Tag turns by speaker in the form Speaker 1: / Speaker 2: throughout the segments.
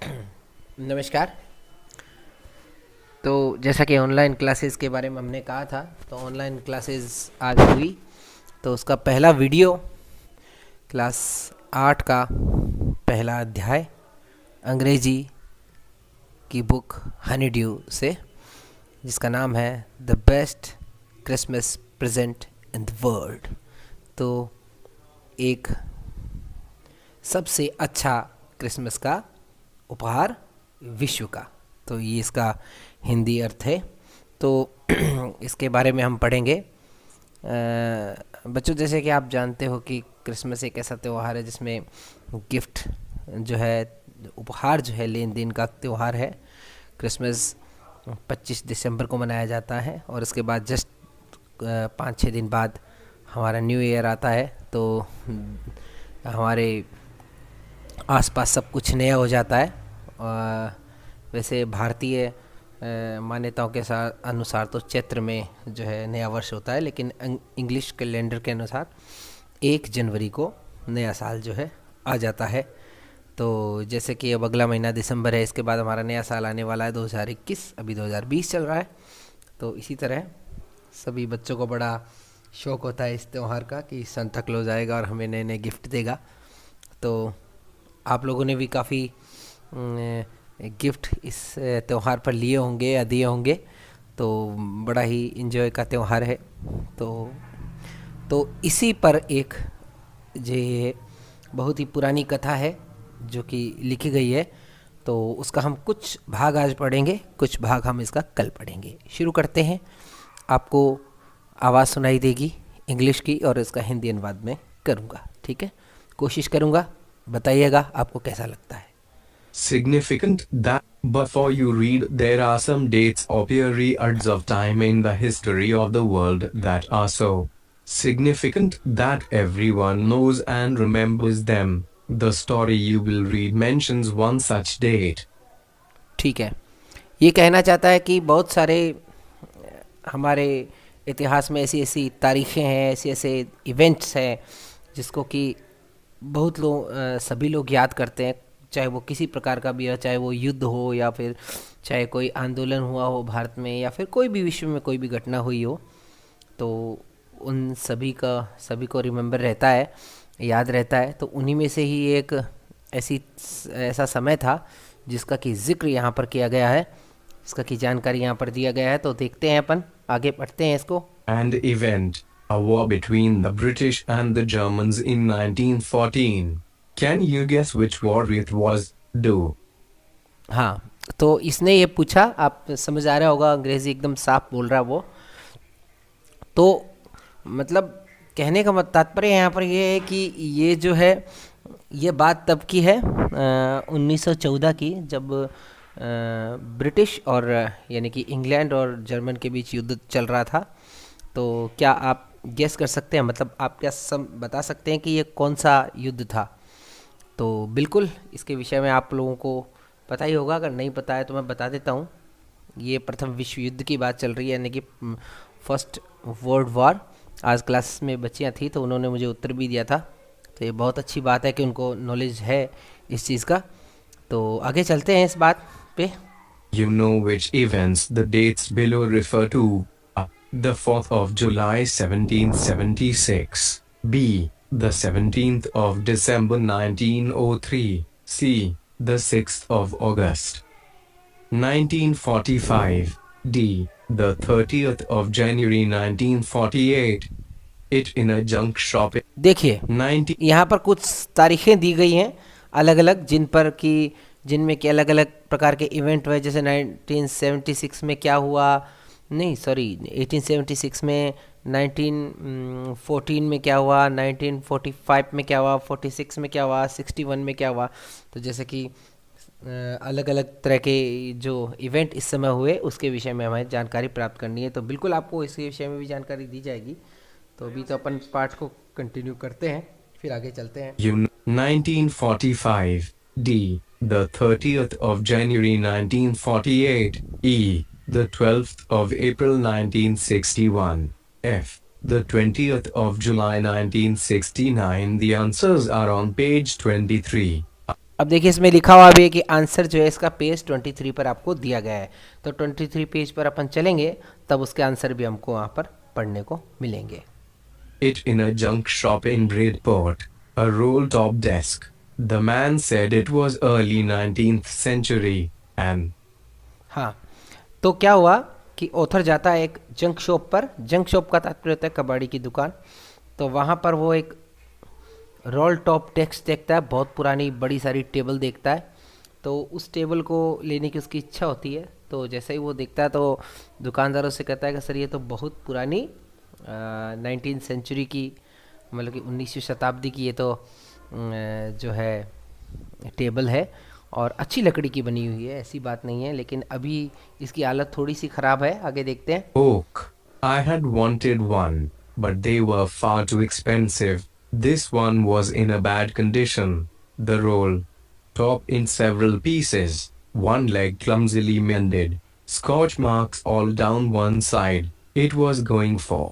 Speaker 1: नमस्कार। तो जैसा कि ऑनलाइन क्लासेस के बारे में हमने कहा था, तो ऑनलाइन क्लासेस आज हुई। तो उसका पहला वीडियो क्लास 8 का पहला अध्याय अंग्रेजी की बुक हनी ड्यू से, जिसका नाम है the best Christmas present in the world. तो एक सबसे अच्छा क्रिसमस का उपहार विश्व का, तो ये इसका हिंदी अर्थ है। तो इसके बारे में हम पढ़ेंगे। बच्चों, जैसे कि आप जानते हो कि क्रिसमस एक ऐसा त्यौहार है जिसमें गिफ्ट जो है, उपहार जो है, लेन देन का त्यौहार है। क्रिसमस 25 दिसंबर को मनाया जाता है और उसके बाद जस्ट 5-6 दिन बाद हमारा न्यू ईयर आता है। तो हमारे आसपास सब कुछ नया हो जाता है। वैसे भारतीय मान्यताओं के साथ अनुसार तो चैत्र में जो है नया वर्ष होता है, लेकिन इंग्लिश कैलेंडर के अनुसार 1 जनवरी को नया साल जो है आ जाता है। तो जैसे कि अब अगला महीना दिसंबर है, इसके बाद हमारा नया साल आने वाला है 2021, अभी 2020 चल रहा है। तो इसी तरह सभी बच्चों को बड़ा शौक़ होता है इस त्यौहार का कि सांता क्लॉज आएगा और हमें नए नए गिफ्ट देगा। तो आप लोगों ने भी काफ़ी गिफ्ट इस त्यौहार पर लिए होंगे या दिए होंगे। तो बड़ा ही इन्जॉय का त्यौहार है। तो इसी पर एक ये बहुत ही पुरानी कथा है जो कि लिखी गई है। तो उसका हम कुछ भाग आज पढ़ेंगे, कुछ भाग हम इसका कल पढ़ेंगे। शुरू करते हैं। आपको आवाज़ सुनाई देगी इंग्लिश की और इसका हिंदी अनुवाद में करूँगा, ठीक है? कोशिश करूँगा, बताइएगा आपको कैसा लगता है।
Speaker 2: Significant that before you read, there are some dates or periods of time in the history of the world that are so significant that everyone knows and remembers them. The story you will read mentions one such date.
Speaker 1: ठीक है। ये कहना चाहता है कि बहुत सारे हमारे इतिहास में ऐसी ऐसी तारीखें हैं, ऐसे ऐसे इवेंट्स हैं जिसको कि बहुत लोग सभी लोग याद करते हैं, चाहे वो किसी प्रकार का भी हो, चाहे वो युद्ध हो या फिर चाहे कोई आंदोलन हुआ हो भारत में या फिर कोई भी विश्व में कोई भी घटना हुई हो। तो उन सभी को रिमेंबर रहता है, याद रहता है। तो उन्हीं में से ही एक ऐसा समय था जिसका कि जिक्र यहाँ पर किया गया है, इसका की जानकारी यहाँ पर दिया गया है। तो देखते हैं, अपन आगे पढ़ते हैं इसको।
Speaker 2: And event, a war between the British and the Germans in 1914. Can you guess which war it was? Do.
Speaker 1: हाँ, तो इसने ये पूछा, आप समझ आ रहा होगा, अंग्रेज़ी एकदम साफ बोल रहा है वो। तो मतलब कहने का तात्पर्य यहाँ पर ये है कि ये जो है, ये बात तब की है 1914 की, जब ब्रिटिश और यानी कि इंग्लैंड और जर्मन के बीच युद्ध चल रहा था। तो क्या आप गेस कर सकते हैं, मतलब आप क्या बता सकते हैं कि ये कौन सा युद्ध था? तो बिल्कुल इसके विषय में आप लोगों को पता ही होगा, अगर नहीं पता है तो मैं बता देता हूँ। ये प्रथम विश्व युद्ध की बात चल रही है, यानी कि फर्स्ट वर्ल्ड वॉर। आज क्लास में बच्चियाँ थी तो उन्होंने मुझे उत्तर भी दिया था। तो ये बहुत अच्छी बात है कि उनको नॉलेज है इस चीज़ का। तो आगे चलते हैं इस बात पे।
Speaker 2: You know which events the dates below refer to? A. The 4th of July 1776. B. The 17th of December 1903. C. The 6th of August 1945. D. The 30th of January 1948. It in a junk shop.
Speaker 1: देखिए,
Speaker 2: 19
Speaker 1: यहाँ पर कुछ तारीखें दी गई हैं अलग अलग, जिनमें कि अलग अलग प्रकार के इवेंट हुए। जैसे 1976 में क्या हुआ, नहीं सॉरी 1876 में, 1914 में क्या हुआ, 1945 में क्या हुआ, 46 में क्या हुआ, 61 में क्या हुआ। तो जैसे कि अलग अलग तरह के जो इवेंट इस समय हुए उसके विषय में हमें जानकारी प्राप्त करनी है। तो बिल्कुल आपको इसके विषय में भी जानकारी दी जाएगी। तो अभी तो अपन पाठ को कंटिन्यू करते हैं, फिर आगे चलते हैं।
Speaker 2: 1945. D. The 30th of January 1948. E. The 12th of April 1961. F. The 20th of July 1969. The answers are on page 23.
Speaker 1: अब देखिए इसमें लिखा हुआ भी है कि आंसर जो है इसका पेज 23 पर आपको दिया गया है, तो 23 पेज पर अपन चलेंगे तब उसके आंसर भी हमको वहाँ पर पढ़ने को मिलेंगे।
Speaker 2: It in a junk shop in Bridport, a roll-top desk. The man said it was early 19th century, and
Speaker 1: हाँ, तो क्या हुआ कि ऑथर जाता है एक जंक शॉप पर। जंक शॉप का तात्पर्य होता है कबाड़ी की दुकान। तो वहाँ पर वो एक रोल टॉप डेस्क देखता है, बहुत पुरानी बड़ी सारी टेबल देखता है। तो उस टेबल को लेने की उसकी इच्छा होती है। तो जैसे ही वो देखता है तो दुकानदारों से कहता है कि सर ये तो बहुत पुरानी 19th सेंचुरी की, मतलब कि 19वीं शताब्दी की ये तो जो है टेबल है और अच्छी लकड़ी की बनी हुई है, ऐसी बात नहीं है, लेकिन अभी इसकी हालत थोड़ी सी ख़राब है। आगे देखते हैं।
Speaker 2: oak. I had wanted one, but they were far too expensive. This one was in a bad condition. The roll top in several pieces, one leg clumsily mended, scorch marks all down one side. It was going for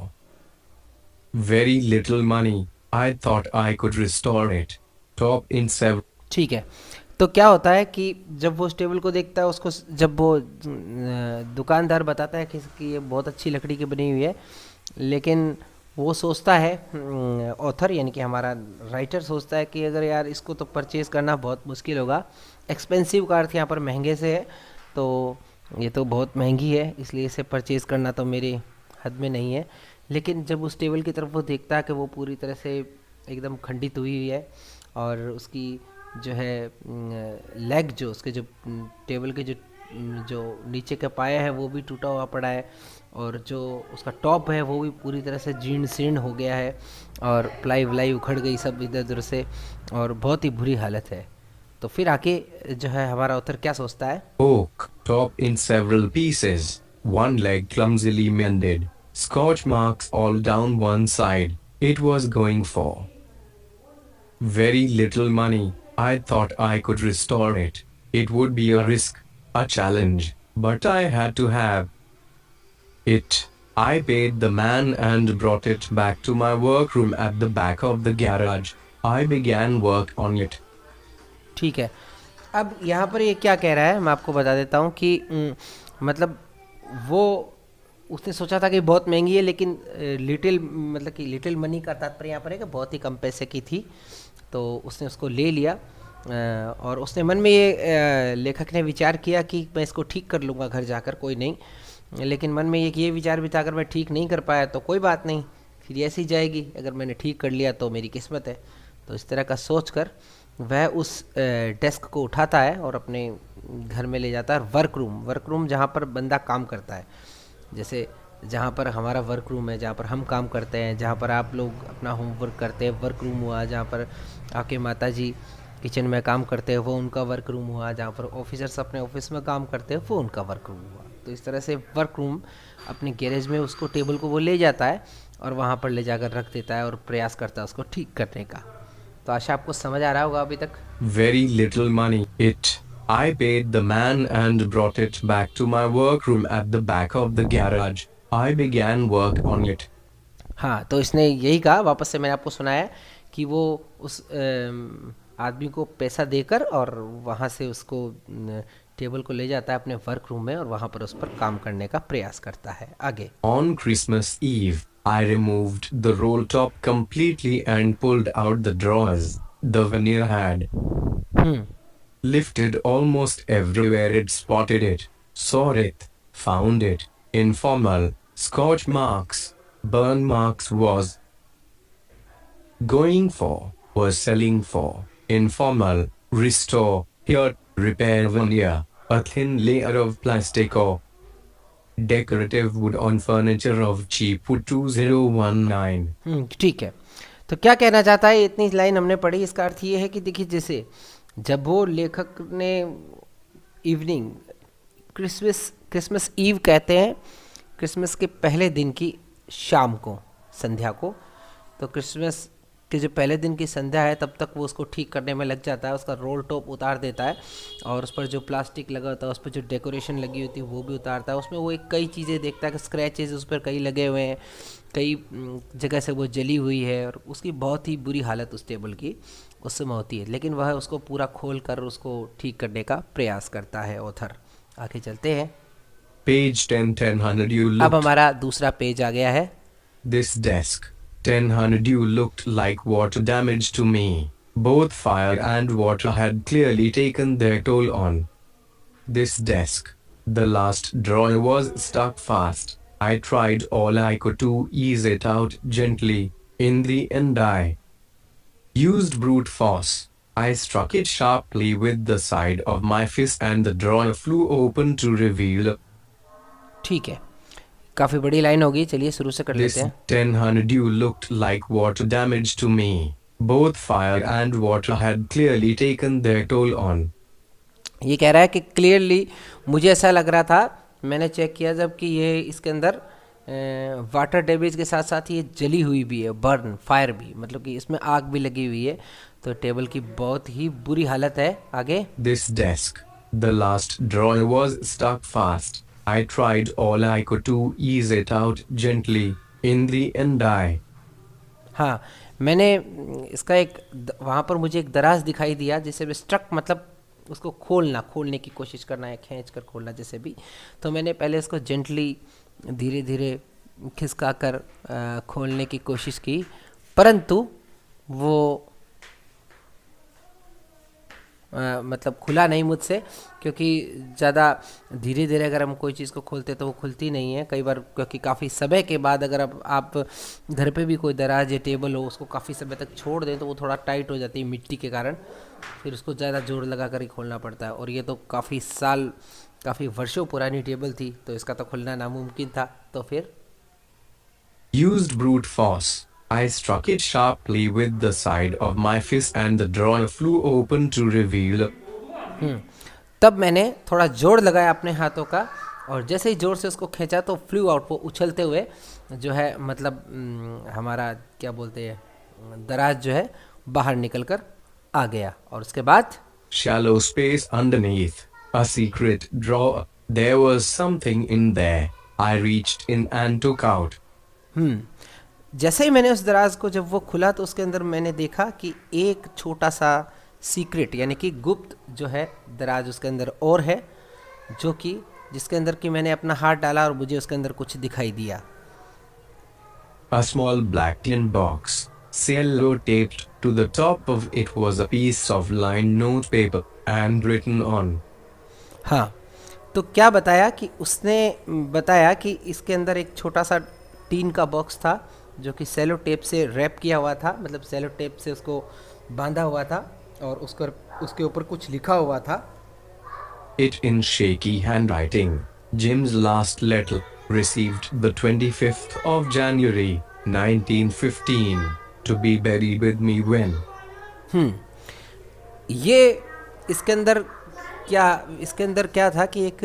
Speaker 2: very little money. I thought I could restore it. Top in several.
Speaker 1: ठीक है, तो क्या होता है कि जब वो उस टेबल को देखता है, उसको जब वो दुकानदार बताता है कि ये बहुत अच्छी लकड़ी की बनी हुई है, लेकिन वो सोचता है, ऑथर यानी कि हमारा राइटर सोचता है कि अगर यार इसको तो परचेज़ करना बहुत मुश्किल होगा, एक्सपेंसिव का अर्थ यहाँ पर महंगे से है, तो ये तो बहुत महंगी है, इसलिए इसे परचेज़ करना तो मेरे हद में नहीं है। लेकिन जब उस टेबल की तरफ वो देखता है कि वो पूरी तरह से एकदम खंडित हुई हुई है और उसकी जो है लेग, जो उसके जो टेबल के जो जो नीचे का पाया है वो भी टूटा हुआ पड़ा है, और जो उसका टॉप है वो भी पूरी तरह से जीर्ण शीर्ण हो गया है, और प्लाई व्लाई उखड़ गई सब इधर उधर से, और बहुत ही बुरी हालत है। तो फिर आके जो है हमारा ऑथर क्या सोचता है।
Speaker 2: Oak, top in several pieces, one leg clumsily mended, scorch marks all down one side. It was going for very little money. I thought I could restore it. It would be a risk, a challenge, but I had to have it. I paid the man and brought it back to my workroom at the back of the garage. I began work on it.
Speaker 1: ठीक है, अब यहाँ पर ये क्या कह रहा है मैं आपको बता देता हूँ कि मतलब वो उसने सोचा था कि बहुत महंगी है, लेकिन लिटिल, मतलब कि लिटिल मनी का तात्पर्य यहाँ पर है कि बहुत ही कम पैसे की थी, तो उसने उसको ले लिया। और उसने मन में ये लेखक ने विचार किया कि मैं इसको ठीक कर लूँगा घर जाकर, कोई नहीं, लेकिन मन में ये विचार भी था अगर मैं ठीक नहीं कर पाया तो कोई बात नहीं, फिर ऐसी जाएगी, अगर मैंने ठीक कर लिया तो मेरी किस्मत है। तो इस तरह का सोच कर वह उस डेस्क को उठाता है और अपने घर में ले जाता है। वर्क रूम जहाँ पर बंदा काम करता है, जैसे जहाँ पर हमारा वर्क रूम है, जहाँ पर हम काम करते हैं, जहाँ पर आप लोग अपना होमवर्क करते हैं, वर्क रूम हुआ। जहाँ पर आपके माता जी किचन में काम करते हैं वो उनका वर्क रूम हुआ। जहाँ पर ऑफिसर्स अपने ऑफिस में काम करते हैं वो उनका वर्क रूम हुआ। तो इस तरह से वर्क रूम अपने गैरेज में उसको टेबल को वो ले जाता है और वहाँ पर ले जाकर रख देता है और प्रयास करता है उसको ठीक करने का। तो आशा आपको समझ आ रहा होगा अभी तक।
Speaker 2: Very little money. It. I paid the man and brought it back to my workroom at the back of the garage. I began work on it.
Speaker 1: हाँ, तो इसने यही कहा, वापस से मैंने आपको सुनाया कि वो उस आदमी को पैसा देकर और वहाँ से उसको टेबल को ले जाता है अपने वर्क रूम में और वहाँ पर उस पर काम करने का प्रयास करता है। आगे।
Speaker 2: On Christmas Eve, I removed the roll top completely and pulled out the drawers. The veneer had lifted almost everywhere it spotted it, saw it, found it, informal, scorch marks, burn marks was going for, was selling for, informal, restore, here, repair veneer, a thin layer of plastic or decorative wood on furniture of cheap wood 2019.
Speaker 1: ठीक है, तो क्या कहना चाहता है, इतनी line हमने पढ़ी, इसका अर्थ ये है कि देखिए जैसे जब वो लेखक ने इवनिंग, क्रिसमस ईव कहते हैं क्रिसमस के पहले दिन की शाम को, संध्या को, तो क्रिसमस के जो पहले दिन की संध्या है तब तक वो उसको ठीक करने में लग जाता है, उसका रोल टॉप उतार देता है और उस पर जो प्लास्टिक लगा होता है, उस पर जो डेकोरेशन लगी होती है वो भी उतारता है। उसमें वो एक कई चीज़ें देखता है कि स्क्रैचेस उस पर कई लगे हुए हैं, कई जगह से वो जली हुई है और उसकी बहुत ही बुरी हालत उस टेबल की। उस समय होती है, लेकिन वह उसको पूरा खोल कर उसको ठीक करने का प्रयास करता है ऑथर। आगे चलते हैं।
Speaker 2: Page 1000 you
Speaker 1: अब
Speaker 2: looked.
Speaker 1: हमारा दूसरा पेज आ गया है।
Speaker 2: This desk. 1000 you looked like water damage to me. Both fire and water had clearly taken their toll on this desk. The last drawer was stuck fast. I tried all I could to ease it out gently. In the end, I used brute force. I struck it sharply with the side of my fist and the drawer flew open to reveal
Speaker 1: ठीक है, काफ़ी बड़ी line होगी, चलिए शुरू से कर
Speaker 2: this.
Speaker 1: लेते हैं।
Speaker 2: 1000 you looked like water damage to me. Both fire and water had clearly taken their toll on.
Speaker 1: ये कह रहा है कि क्लियरली मुझे ऐसा लग रहा था, मैंने चेक किया जब कि ये इसके अंदर वाटर डैमेज के साथ साथ ये जली हुई भी है, बर्न फायर भी, मतलब कि इसमें आग भी लगी हुई है, तो टेबल की बहुत ही बुरी हालत है। आगे।
Speaker 2: This desk. The last drawer was stuck fast. I tried all I could to ease it out gently. In the end, I
Speaker 1: हाँ, मैंने इसका एक वहाँ पर मुझे एक दराज दिखाई दिया, जिसे भी स्ट्रक मतलब उसको खोलने की कोशिश करना है, खींच कर खोलना जैसे भी। तो मैंने पहले इसको जेंटली धीरे धीरे खिसका कर खोलने की कोशिश की, परंतु वो मतलब खुला नहीं मुझसे, क्योंकि ज़्यादा धीरे धीरे अगर हम कोई चीज़ को खोलते तो वो खुलती नहीं है कई बार, क्योंकि काफ़ी समय के बाद अगर आप घर पे भी कोई दराज या टेबल हो उसको काफ़ी समय तक छोड़ दें तो वो थोड़ा टाइट हो जाती है मिट्टी के कारण, फिर उसको ज़्यादा जोर लगा कर ही खोलना पड़ता है। और ये तो काफ़ी वर्षों पुरानी टेबल थी, तो इसका तो खुलना नामुमकिन था। तो फिर
Speaker 2: used brute force. I struck it sharply with the side of my fist and the drawer flew open to reveal
Speaker 1: तब मैंने थोड़ा जोर लगाया अपने हाथों का, और जैसे ही जोर से उसको खींचा तो फ्लू आउट, वो उछलते हुए जो है मतलब हमारा क्या बोलते हैं दराज जो है बाहर निकल कर आ गया। और उसके बाद
Speaker 2: shallow space underneath. A secret drawer. There was something in there. I reached in and took out.
Speaker 1: जैसे ही मैंने उस दराज को जब वो खुला तो उसके अंदर मैंने देखा कि एक छोटा सा सीक्रेट यानी कि गुप्त जो है दराज उसके अंदर और है, जो कि जिसके अंदर कि मैंने अपना हाथ डाला और मुझे उसके अंदर कुछ दिखाई दिया।
Speaker 2: A small black tin box. Cello-taped to the top of it was a piece of lined notepaper and written on.
Speaker 1: हाँ, तो क्या बताया कि उसने बताया कि इसके अंदर एक छोटा सा टीन का बॉक्स था जो कि सेलो टेप से रैप किया हुआ था, मतलब सेलो टेप से उसको बांधा हुआ था और उसके ऊपर कुछ लिखा हुआ था।
Speaker 2: It in shaky handwriting. Jim's last letter, received the 25th of January, 1915, to be buried with me when.
Speaker 1: ये इसके अंदर क्या था कि एक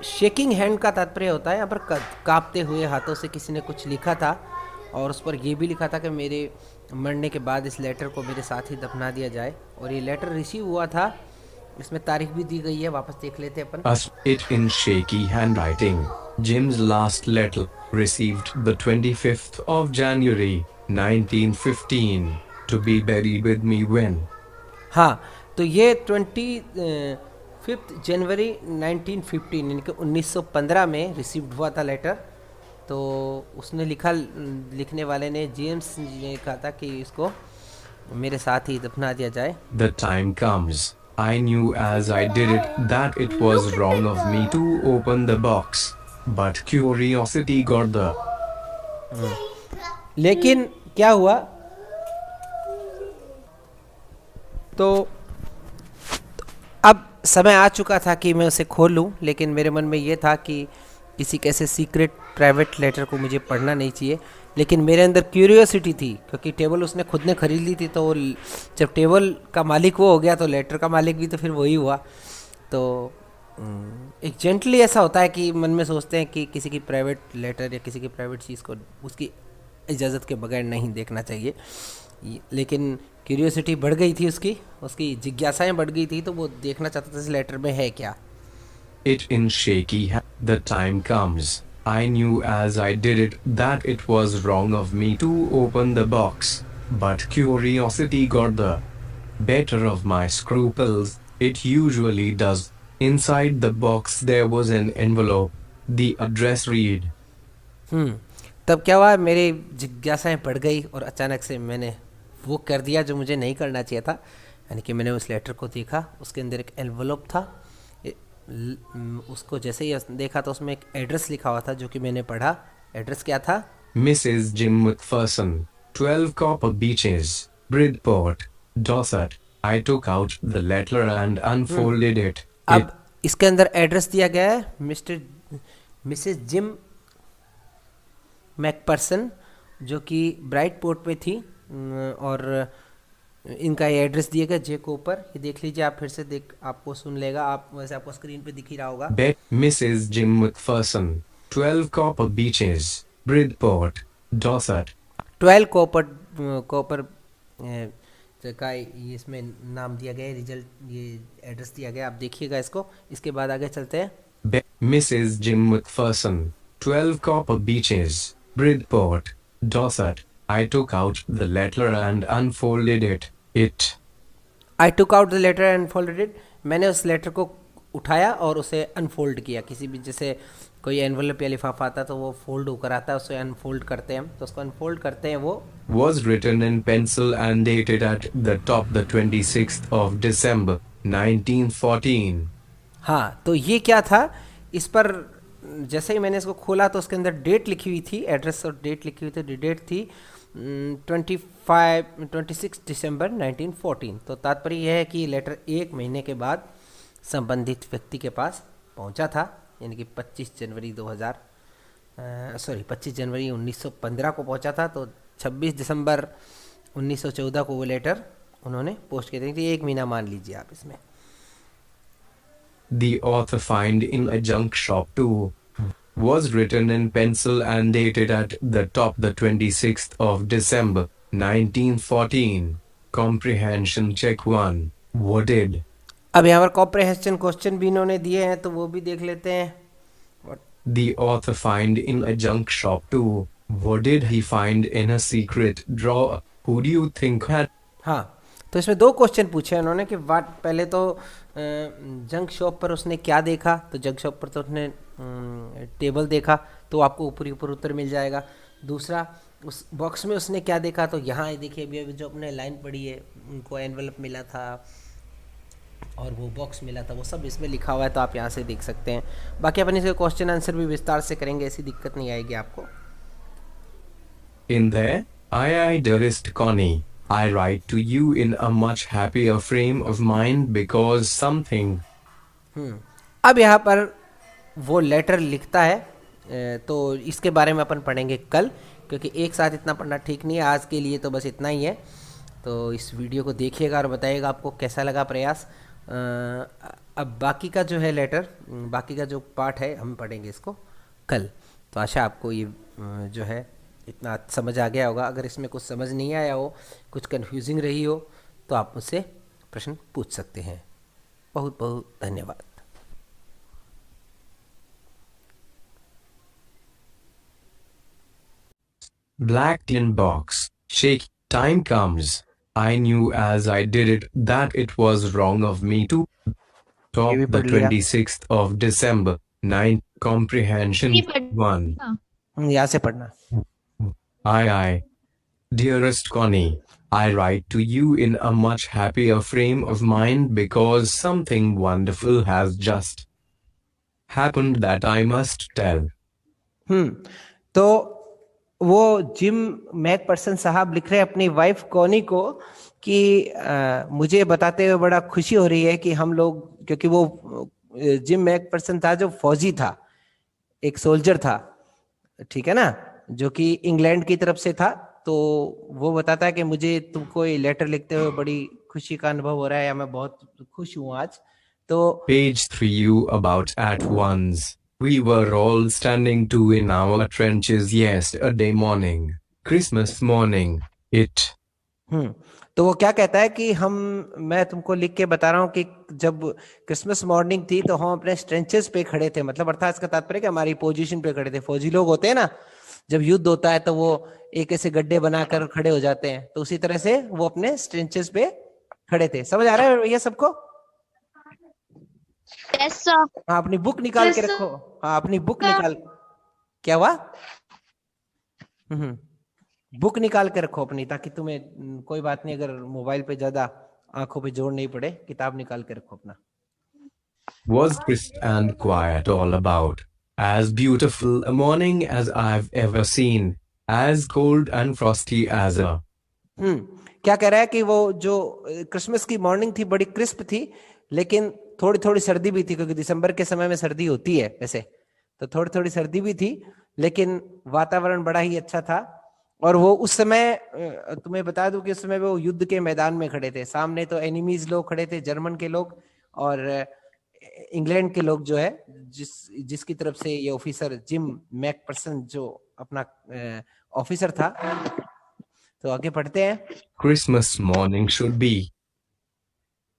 Speaker 1: शेकिंग हैंड का तात्पर्य होता है यहाँ पर कांपते हुए हाथों से किसी ने कुछ लिखा था, और उस पर यह भी लिखा था कि मेरे मरने के बाद इस लेटर को मेरे साथ ही दफना दिया जाए। और ये लेटर रिसीव हुआ था, इसमें तारीख भी दी गई है, वापस देख लेते हैं अपन।
Speaker 2: It in shaky handwriting. Jim's last letter, received the 25th of January, 1915, to be buried with me when.
Speaker 1: हाँ, तो ये 25 जनवरी 1915 यानी कि 1915 में रिसीव्ड हुआ था लेटर। तो उसने लिखने वाले ने जेम्स ने कहा था कि इसको मेरे साथ ही दफना दिया जाए।
Speaker 2: The time comes. I knew as I did it that it was wrong of me to open the box, but curiosity got the.
Speaker 1: लेकिन क्या हुआ, तो अब समय आ चुका था कि मैं उसे खोल लूं, लेकिन मेरे मन में ये था कि किसी कैसे सीक्रेट प्राइवेट लेटर को मुझे पढ़ना नहीं चाहिए, लेकिन मेरे अंदर क्यूरियोसिटी थी, क्योंकि टेबल उसने खुद ने खरीद ली थी, तो जब टेबल का मालिक वो हो गया तो लेटर का मालिक भी तो फिर वही हुआ। तो एक जेंटली ऐसा होता है कि मन में सोचते हैं कि किसी की प्राइवेट लेटर या किसी की प्राइवेट चीज़ को उसकी इजाज़त के बगैर नहीं देखना चाहिए, लेकिन क्यूरियोसिटी बढ़ गई थी, उसकी जिज्ञासाएं बढ़ गई थी, तो वो देखना चाहता था इस लेटर में है क्या।
Speaker 2: It in shaky the time comes. I knew as I did it that it was wrong of me to open the box, but curiosity got the better of my scruples. It usually does. Inside the box there was an envelope. The address read.
Speaker 1: तब क्या हुआ, मेरी जिज्ञासाएं बढ़ गई और अचानक से मैंने वो कर दिया जो मुझे नहीं करना चाहिए था। यानी कि मैंने उस लेटर को देखा, उसके अंदर एक एनवलप था। उसको जैसे ही देखा तो उसमें एक एड्रेस लिखा हुआ था जो कि मैंने पढ़ा। एड्रेस क्या था?
Speaker 2: Mrs. Jim McPherson, 12 Copper Beaches, Bridport, Dorset. I took out the letter and unfolded it.
Speaker 1: अब इसके अंदर एड्रेस दिया गया है मिसेस जिम मैकपर्सन, जो कि ब्राइट पोर्ट पे थी, और इनका ये एड्रेस दिया गया जे को ऊपर। ये देख लीजिए, आप फिर से आपको सुन लेगा, आप वैसे आपको स्क्रीन पे दिख ही रहा होगा।
Speaker 2: Mrs. Jim McPherson, 12 Copper Beaches, Bridport, Dorset.
Speaker 1: 12 copper का ये इसमें नाम दिया गया है, रिजल्ट ये एड्रेस दिया गया, आप देखिएगा इसको। इसके बाद आगे चलते हैं।
Speaker 2: Mrs. Jim McPherson, 12 Copper Beaches, Bridport, Dorset. I took out the letter and unfolded it.
Speaker 1: I took out the letter and folded it. मैंने उस लेटर को उठाया और उसे अनफोल्ड किया। किसी भी जैसे कोई एनवलप या लिफाफा आता है तो वो फोल्ड होकर आता है, उसे अनफोल्ड करते हैं हम, तो उसको अनफोल्ड करते हैं। वो
Speaker 2: Was written in pencil and dated at the top the 26th of December 1914.
Speaker 1: हाँ, तो ये क्या था, इस पर जैसे ही मैंने इसको खोला तो उसके अंदर डेट लिखी हुई थी, एड्रेस और डेट लिखी हुई थी। डेट थी 26 दिसंबर 1914। तो तात्पर्य यह है कि लेटर एक महीने के बाद संबंधित व्यक्ति के पास पहुंचा था, यानी कि 25 जनवरी 1915 को पहुंचा था। तो 26 दिसंबर 1914 को वो लेटर उन्होंने पोस्ट किया था। एक महीना मान लीजिए आप इसमें।
Speaker 2: The author find in a junk shop too. Was written in pencil and dated at the top the 26th of December 1914. Comprehension check 1. What did?
Speaker 1: अब यहाँ पर कॉम्प्रिहेंशन क्वेश्चन भी इन्होंने दिए हैं, तो वो भी देख लेते हैं।
Speaker 2: The author find in a junk shop too. What did he find in a secret drawer? Who do you think had?
Speaker 1: हाँ, तो इसमें दो क्वेश्चन पूछे उन्होंने कि वाट, पहले तो जंक शॉप पर उसने क्या देखा, तो जंक शॉप पर तो उसने टेबल देखा, तो आपको ऊपर ऊपर उत्तर मिल जाएगा। दूसरा, उस बॉक्स में उसने क्या देखा, तो यहाँ देखिए अभी अभी जो अपने लाइन पढ़ी है, उनको एनवलप मिला था और वो बॉक्स मिला था, वो सब इसमें लिखा हुआ है, तो आप यहाँ से देख सकते हैं। बाकी अपन इसके क्वेश्चन आंसर भी विस्तार से करेंगे, ऐसी दिक्कत नहीं आएगी आपको।
Speaker 2: In there, I dearest Connie, I write to you in a much happier frame of mind because something.
Speaker 1: अब यहाँ पर वो लेटर लिखता है, तो इसके बारे में अपन पढ़ेंगे कल, क्योंकि एक साथ इतना पढ़ना ठीक नहीं है। आज के लिए तो बस इतना ही है। तो इस वीडियो को देखिएगा और बताइएगा आपको कैसा लगा प्रयास। अब बाकी का जो है लेटर, बाकी का जो पार्ट है, हम पढ़ेंगे इसको कल। तो आशा आपको ये जो है इतना समझ आ गया होगा। अगर इसमें कुछ समझ नहीं आया हो, कुछ कन्फ्यूजिंग रही हो, तो आप मुझसे प्रश्न पूछ सकते हैं। बहुत बहुत धन्यवाद।
Speaker 2: Black tin box. Shake. Time comes. I knew as I did it that it was wrong of me to top
Speaker 1: भी
Speaker 2: the
Speaker 1: पढ़ लिया।
Speaker 2: 26th of December 9. Comprehension 1.
Speaker 1: यहाँ से पढ़ना।
Speaker 2: I. Dearest Connie, I write to you in a much happier frame of mind because something wonderful has just happened that I must tell.
Speaker 1: तो वो gym McPherson साहब लिख रहे हैं अपनी वाइफ कॉनी को कि मुझे बताते हुए बड़ा खुशी हो रही है कि हम लोग, क्योंकि वो जिम मैकपर्सन था जो फौजी था, एक सोल्जर था, ठीक है ना, जो कि इंग्लैंड की तरफ से था। तो वो बताता है कि मुझे तुमको ये लेटर लिखते हुए बड़ी खुशी का अनुभव हो रहा है, या मैं बहुत खुश हूँ आज। तो
Speaker 2: Page 3 you about at once. We were all standing to in our trenches yesterday morning. Christmas morning. It.
Speaker 1: तो वो क्या कहता है कि मैं तुमको लिख के बता रहा हूँ कि जब क्रिसमस मॉर्निंग थी तो हम अपने स्ट्रेंचेस पे खड़े थे, मतलब अर्थात इसका तात्पर्य कि हमारी पोजीशन पे खड़े थे। फौजी लोग होते हैं ना, जब युद्ध होता है तो वो एक ऐसे गड्ढे बनाकर खड़े हो जाते हैं, तो उसी तरह से वो अपने स्ट्रेंचेस पे खड़े थे। समझ आ रहा है ये सबको?
Speaker 3: Yes sir.
Speaker 1: हाँ, अपनी बुक निकाल के रखो। हाँ, अपनी बुक निकाल। क्या हुआ? बुक निकाल के रखो अपनी, ताकि तुम्हें कोई बात नहीं, अगर मोबाइल पे ज्यादा आंखों पे जोर नहीं पड़े, किताब निकाल के रखो अपना।
Speaker 2: Was crisp and quiet all about, as beautiful a morning as I've ever seen, as cold and frosty as a.
Speaker 1: क्या कह रहा है कि वो जो क्रिसमस की मॉर्निंग थी बड़ी क्रिस्प थी, लेकिन थोड़ी थोड़ी सर्दी भी थी, क्योंकि दिसंबर के समय में सर्दी होती है वैसे, तो थोड़ी थोड़ी सर्दी भी थी, लेकिन वातावरण बड़ा ही अच्छा था। और वो उस समय, तुम्हें बता दूं कि उस समय वो युद्ध के मैदान में खड़े थे। सामने तो एनिमीज लोग खड़े थे, जर्मन के लोग और इंग्लैंड के लोग जो है, जिसकी तरफ से ये ऑफिसर जिम मैकपर्सन जो अपना ऑफिसर था। तो आगे पढ़ते हैं।
Speaker 2: Christmas morning should be.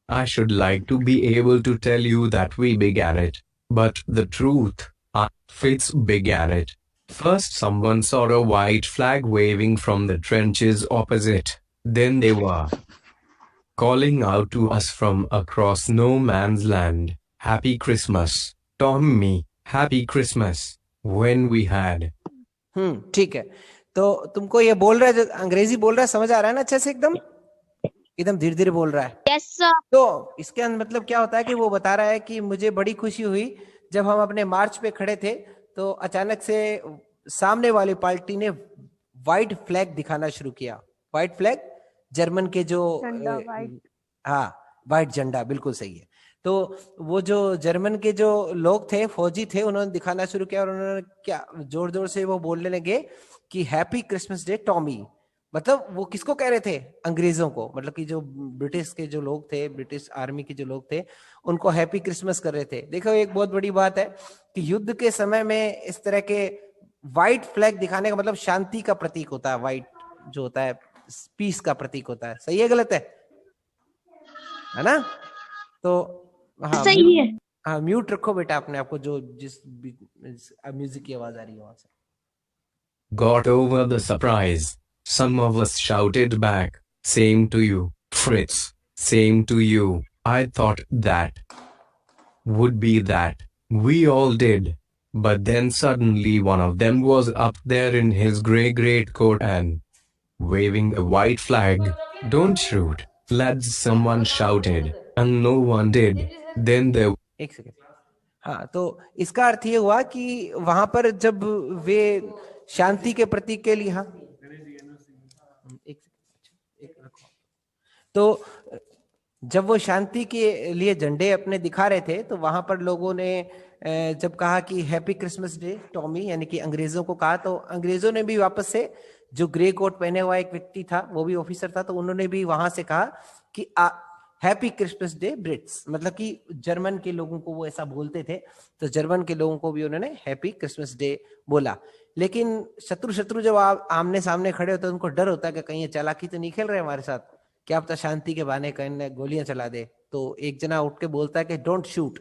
Speaker 2: I should like to be able to tell you that we began it, but the truth, Fitz began it. First, someone saw a white flag waving from the trenches opposite. Then they were calling out to us from across no man's land, Happy Christmas, Tommy, Happy Christmas, when we had.
Speaker 1: ठीक है। तो तुमको ये बोल रहा है, जो अंग्रेजी बोल रहा है, समझ आ रहा है ना अच्छे से? एकदम एकदम धीरे धीरे बोल रहा है।
Speaker 3: Yes sir.
Speaker 1: तो इसके अंदर मतलब क्या होता है कि वो बता रहा है कि मुझे बड़ी खुशी हुई जब हम अपने मार्च पे खड़े थे, तो अचानक से सामने वाली पार्टी ने व्हाइट फ्लैग दिखाना शुरू किया। व्हाइट फ्लैग, जर्मन के जो हाँ, व्हाइट झंडा, बिल्कुल सही है। तो वो जो जर्मन के जो लोग थे, फौजी थे, उन्होंने दिखाना शुरू किया और उन्होंने क्या जोर जोर से वो बोलने लगे कि हैप्पी क्रिसमस डे टॉमी। मतलब वो किसको कह रहे थे? अंग्रेजों को, मतलब कि जो ब्रिटिश के जो लोग थे, ब्रिटिश आर्मी के जो लोग थे, उनको हैप्पी क्रिसमस कर रहे थे। देखो, एक बहुत बड़ी बात है कि युद्ध के समय में इस तरह के व्हाइट फ्लैग दिखाने का मतलब शांति का प्रतीक होता है। व्हाइट जो होता है पीस का प्रतीक होता है। सही है गलत है ना? तो हाँ,
Speaker 3: सही है।
Speaker 1: हाँ, म्यूट रखो बेटा अपने आप को, जो जिस म्यूजिक की आवाज आ रही है वहां से।
Speaker 2: Got over the surprise. Some of us shouted back, same to you, Fritz, same to you. I thought that would be that. We all did. But then suddenly one of them was up there in his grey greatcoat and waving a white flag. Don't shoot, lads, someone shouted, and no one did. Then there.
Speaker 1: एक second. हाँ, तो इसका अर्थ ये हुआ कि वहां पर जब वे शांति के प्रतीक के लिए, हाँ एक रखो, तो जब वो शांति के लिए झंडे अपने दिखा रहे थे, तो वहां पर लोगों ने जब कहा कि हैप्पी क्रिसमस डे टॉमी, यानी कि अंग्रेजों को कहा, तो अंग्रेजों ने भी वापस से, जो ग्रे कोट पहने हुआ एक व्यक्ति था, वो भी ऑफिसर था, तो उन्होंने भी वहां से कहा कि हैप्पी क्रिसमस डे ब्रिट्स, मतलब कि जर्मन के लोगों को वो ऐसा बोलते थे, तो जर्मन के लोगों को भी उन्होंने हैप्पी क्रिसमस डे बोला। लेकिन शत्रु जब आप आमने सामने खड़े होते हैं, उनको डर होता है कि कहीं ये चालाकी तो नहीं खेल रहे हमारे साथ, क्या पता शांति के बहाने कहीं गोलियां चला दे। तो एक जना उठ के बोलता है कि डोंट शूट।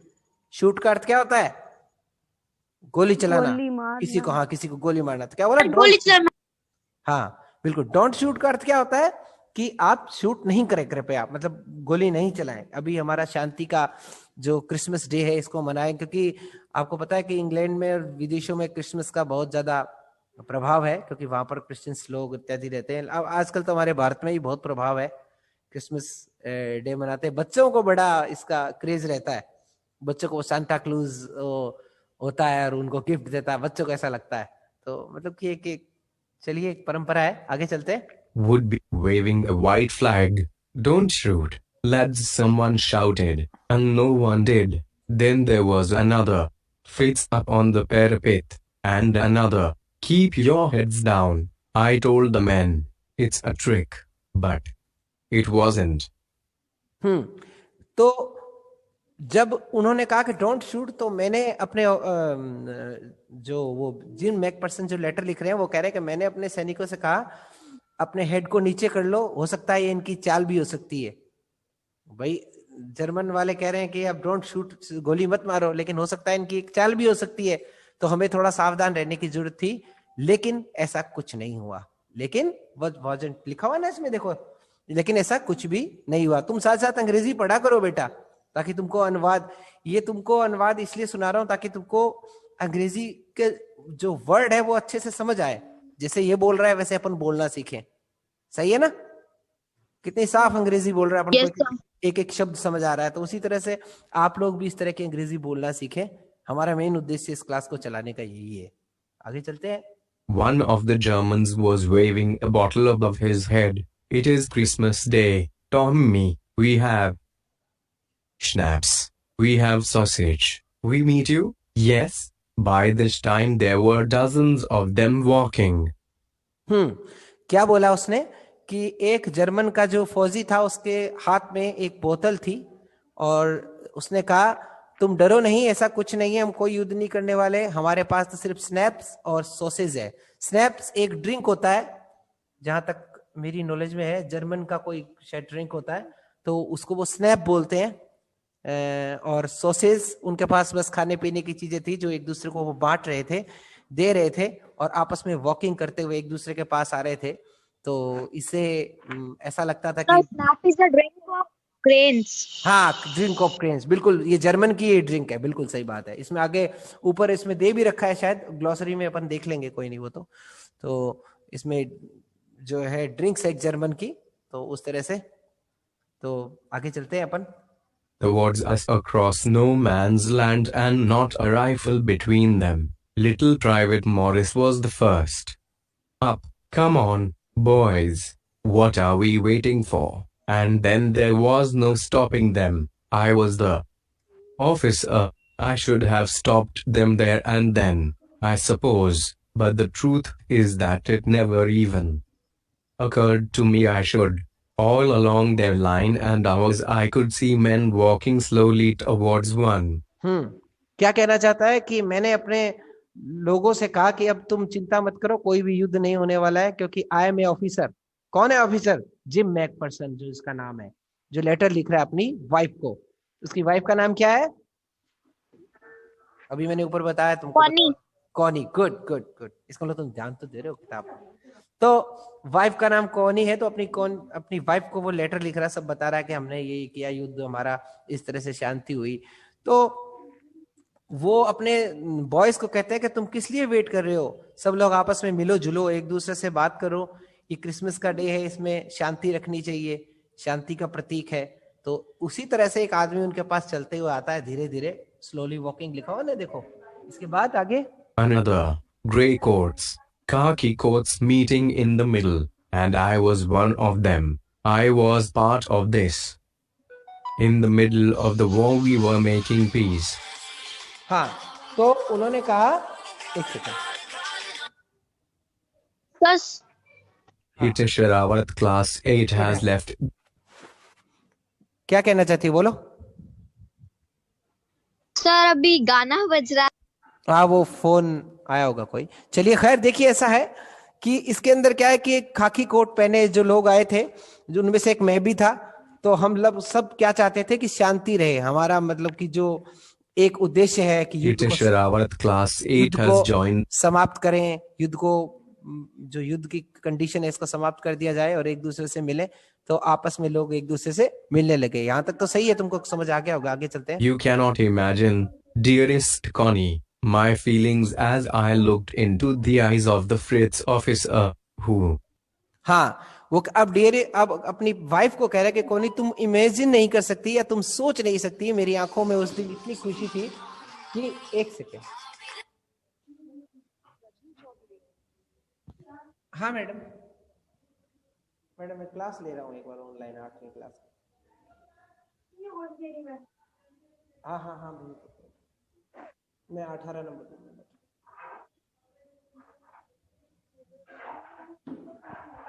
Speaker 1: शूट का अर्थ क्या होता है? गोली चलाना, किसी को, हाँ, किसी को गोली मारना। तो क्या बोला?
Speaker 3: गोली चलाना।
Speaker 1: हाँ, बिल्कुल। डोंट शूट का अर्थ क्या होता है कि आप शूट नहीं करें, कृपया, मतलब गोली नहीं चलाएं। अभी हमारा शांति का जो क्रिसमस डे है, इसको मनाएं, क्योंकि आपको पता है कि इंग्लैंड में और विदेशों में क्रिसमस का बहुत ज्यादा प्रभाव है, क्योंकि वहां पर क्रिश्चियंस लोग इत्यादि रहते हैं। अब आजकल तो हमारे भारत में ही बहुत प्रभाव है, क्रिसमस डे मनाते हैं। बच्चों को बड़ा इसका क्रेज रहता है, बच्चों को सांता क्लूज होता है और उनको गिफ्ट देता है, बच्चों को ऐसा लगता है। तो मतलब कि एक चलिए, एक परंपरा है। आगे चलते हैं।
Speaker 2: Would be waving a white flag. Don't shoot, lads, someone shouted, and no one did. Then there was another, Fitz up on the parapet, and another, keep your heads down. I told the men, it's a trick, but it wasn't.
Speaker 1: तो जब उन्होंने कहा कि don't shoot, तो मैंने अपने जो वो जिम मैकपर्सन जो लेटर लिख रहे हैं, वो कह रहे हैं कि मैंने अपने सैनिकों से कहा, अपने हेड को नीचे कर लो, हो सकता है ये इनकी चाल भी हो सकती है। भाई, जर्मन वाले कह रहे हैं कि अब डोंट शूट, गोली मत मारो, लेकिन हो सकता है इनकी एक चाल भी हो सकती है। तो हमें थोड़ा सावधान रहने की जरूरत थी, लेकिन ऐसा कुछ नहीं हुआ। लेकिन wasn't लिखा हुआ ना इसमें, देखो, लेकिन ऐसा कुछ भी नहीं हुआ। तुम साथ साथ अंग्रेजी पढ़ा करो बेटा, ताकि तुमको अनुवाद, ये तुमको अनुवाद इसलिए सुना रहा हूं ताकि तुमको अंग्रेजी के जो वर्ड है वो अच्छे से समझ आए। जैसे ये बोल रहा है वैसे अपन बोलना सीखें। सही है ना? कितनी साफ अंग्रेजी बोल रहा है, अपन
Speaker 3: यस
Speaker 1: को
Speaker 3: सर।
Speaker 1: एक एक शब्द समझ आ रहा है। तो उसी तरह से आप लोग भी इस तरह की अंग्रेजी बोलना सीखें। हमारा मेन उद्देश्य इस क्लास को चलाने का यही है। आगे चलते हैं।
Speaker 2: One of the Germans was waving a bottle above his head. It is Christmas Day, Tommy. We have schnapps. We have sausage. We meet you? Yes. By this time there were dozens of them walking.
Speaker 1: क्या बोला उसने कि एक German का जो फौजी था उसके हाथ में एक बोतल थी और उसने कहा तुम डरो नहीं, ऐसा कुछ नहीं है, हम कोई युद्ध नहीं करने वाले, हमारे पास तो सिर्फ स्नैप्स और सॉसेज है। स्नैप्स एक ड्रिंक होता है, जहां तक मेरी नॉलेज में है, जर्मन का कोई शायद ड्रिंक होता है, तो उसको वो स्नैप बोलते हैं। और सॉसेज उनके पास बस खाने पीने की चीजें थी जो एक दूसरे को वो बांट रहे थे, दे रहे थे, और आपस में वॉकिंग करते हुए एक दूसरे के पास आ रहे थे। तो इससे ऐसा लगता था कि
Speaker 3: snap is the drink of cranes.
Speaker 1: हाँ, ड्रिंक ऑफ क्रेन्स, बिल्कुल, ये जर्मन की ये ड्रिंक है, बिल्कुल सही बात है। इसमें आगे ऊपर इसमें दे भी रखा है, शायद ग्लॉसरी में अपन देख लेंगे, कोई नहीं वो तो इसमें जो है ड्रिंक्स है जर्मन की, तो उस तरह से। तो आगे चलते हैं अपन।
Speaker 2: Towards us across no man's land and not a rifle between them. Little Private Morris was the first. Up, come on, boys. What are we waiting for? And then there was no stopping them. I was the officer. I should have stopped them there and then, I suppose, but the truth is that it never even occurred to me I should. All along their line and ours I could see men walking slowly towards one.
Speaker 1: क्या कहना चाहता है कि मैंने अपने लोगों से कहा कि अब तुम चिंता मत करो, कोई भी युद्ध नहीं होने वाला है, क्योंकि आई एम ए ऑफिसर। कौन है ऑफिसर? जिम मैकपर्सन, जो इसका नाम है, जो लेटर लिख रहा है अपनी वाइफ को। उसकी वाइफ का नाम क्या है? अभी मैंने ऊपर बताया तुमको,
Speaker 3: Connie.
Speaker 1: Connie. Good good good, इसका मतलब तुम ध्यान तो दे रहे हो किताब। तो वाइफ का नाम कॉनी है, तो अपनी वाइफ को वो लेटर लिख रहा है, सब बता रहा है कि हमने ये किया, युद्ध हमारा इस तरह से शांति हुई। तो वो अपने बॉयज को कहते हैं कि तुम किस लिए वेट कर रहे हो, सब लोग आपस में मिलो जुलो, एक दूसरे से बात करो, ये क्रिसमस का डे है, इसमें शांति रखनी चाहिए, शांति का प्रतीक है। तो उसी तरह से एक आदमी उनके पास चलते हुए आता है, धीरे धीरे, स्लोली वॉकिंग, लिखा हुआ ना, देखो। इसके बाद आगे,
Speaker 2: Another, grey coats, khaki coats meeting in the middle, and I was one of them. I was part of this. In the middle of the war we were making peace.
Speaker 1: हाँ, तो उन्होंने कहा, एक सेकंड,
Speaker 3: बस
Speaker 2: Hitesh Sherawat class 8 has left.
Speaker 1: क्या कहना चाहती है, बोलो।
Speaker 3: सर अभी गाना बज रहा है।
Speaker 1: हाँ, वो फोन आया होगा कोई। चलिए, खैर, देखिए, ऐसा है कि इसके अंदर क्या है कि एक खाकी कोट पहने जो लोग आए थे, जो उनमें से एक मैं भी था, तो हम लोग सब क्या चाहते थे कि शांति रहे। हमारा मतलब कि जो एक उद्देश्य है कि युद्ध
Speaker 2: Hitesh Sherawat class 8 has
Speaker 1: को
Speaker 2: joined.
Speaker 1: समाप्त करें, युद्ध को, जो युद्ध की कंडीशन है इसको समाप्त कर दिया जाए और एक दूसरे से मिले। तो आपस में लोग एक दूसरे से मिलने लगे। यहाँ तक तो सही है, तुमको समझ आ गया होगा। आगे चलते हैं।
Speaker 2: You cannot imagine, dearest Connie, my feelings as I looked into the eyes of the Fritz officer, who.
Speaker 1: हाँ, वो अब अपनी वाइफ को कह रहा है कि कोनी, तुम इमेजिन नहीं कर सकती या तुम सोच नहीं सकती, मेरी आंखों में उस दिन इतनी खुशी थी कि, एक सेकेंड, हाँ मैडम, मैं क्लास ले रहा हूँ एक बार ऑनलाइन, 8वीं क्लास। हाँ हाँ हाँ, मैं 18 नंबर।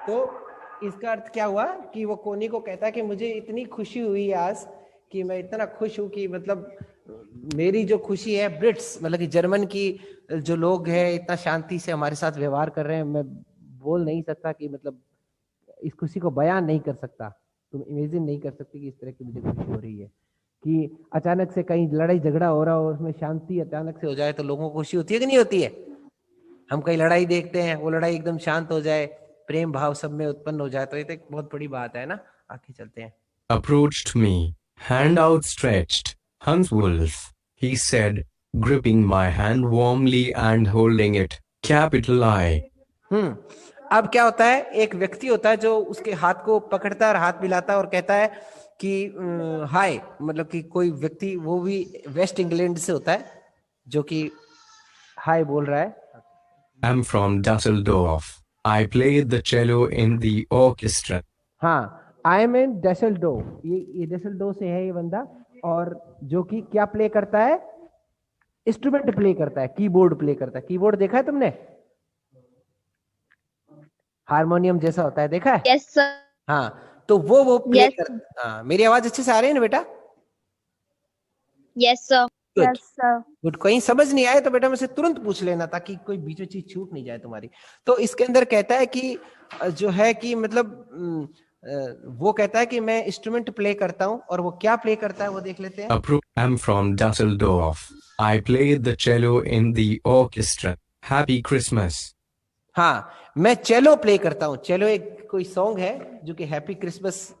Speaker 1: तो इसका अर्थ क्या हुआ कि वो कोनी को कहता है कि मुझे इतनी खुशी हुई आज, कि मैं इतना खुश हूं कि मतलब मेरी जो खुशी है, ब्रिट्स मतलब कि जर्मन की जो लोग हैं इतना शांति से हमारे साथ व्यवहार कर रहे हैं, मैं बोल नहीं सकता कि मतलब इस खुशी को बयान नहीं कर सकता। तुम इमेजिन नहीं कर सकती कि इस तरह की मुझे खुशी हो रही है कि अचानक से कहीं लड़ाई झगड़ा हो रहा हो, उसमें शांति अचानक से हो जाए तो लोगों को खुशी होती है कि नहीं होती है? हम कहीं लड़ाई देखते हैं, वो लड़ाई एकदम शांत हो जाए, प्रेम भाव सब में उत्पन्न हो जाए, तो ये तो एक बहुत बड़ी बात है ना। आगे चलते हैं।
Speaker 2: approached me, hand outstretched. Hans Wolf, he said, gripping my hand warmly and holding it. Capital I.
Speaker 1: अब क्या होता है, एक व्यक्ति होता है जो उसके हाथ को पकड़ता है और हाथ मिलाता है और कहता है कि हाय, मतलब कि कोई व्यक्ति, वो भी वेस्ट इंग्लैंड से होता है, जो कि हाय बोल रहा है।
Speaker 2: I'm from Dusseldorf. I played the cello in the orchestra.
Speaker 1: हाँ, आई एम इन डेसल्डो, ये डेसल्डो से है ये बंदा, और जो कि क्या प्ले करता है, इंस्ट्रूमेंट प्ले करता है, कीबोर्ड प्ले करता है। कीबोर्ड देखा है तुमने, हारमोनियम जैसा होता है, देखा है?
Speaker 3: Yes, sir.
Speaker 1: हाँ, तो वो प्ले
Speaker 3: Yes.
Speaker 1: कर। हाँ, मेरी आवाज अच्छे से आ रही है ना बेटा?
Speaker 3: Yes, sir.
Speaker 1: Good.
Speaker 3: sir.
Speaker 1: Good. कहीं समझ नहीं आए तो बेटा मुझसे तुरंत पूछ लेना, ताकि कोई बीच में चीज छूट नहीं जाए तुम्हारी। तो इसके अंदर कहता है कि जो है कि मतलब वो कहता है कि मैं इंस्ट्रूमेंट प्ले करता हूँ, और वो क्या प्ले करता है वो देख लेते हैं।
Speaker 2: I'm from Dusseldorf. I played the cello in the orchestra. Happy Christmas.
Speaker 1: हाँ, मैं चेलो प्ले करता हूँ। चेलो एक कोई सॉन्ग है जो कि हैप्पी क्रिसमस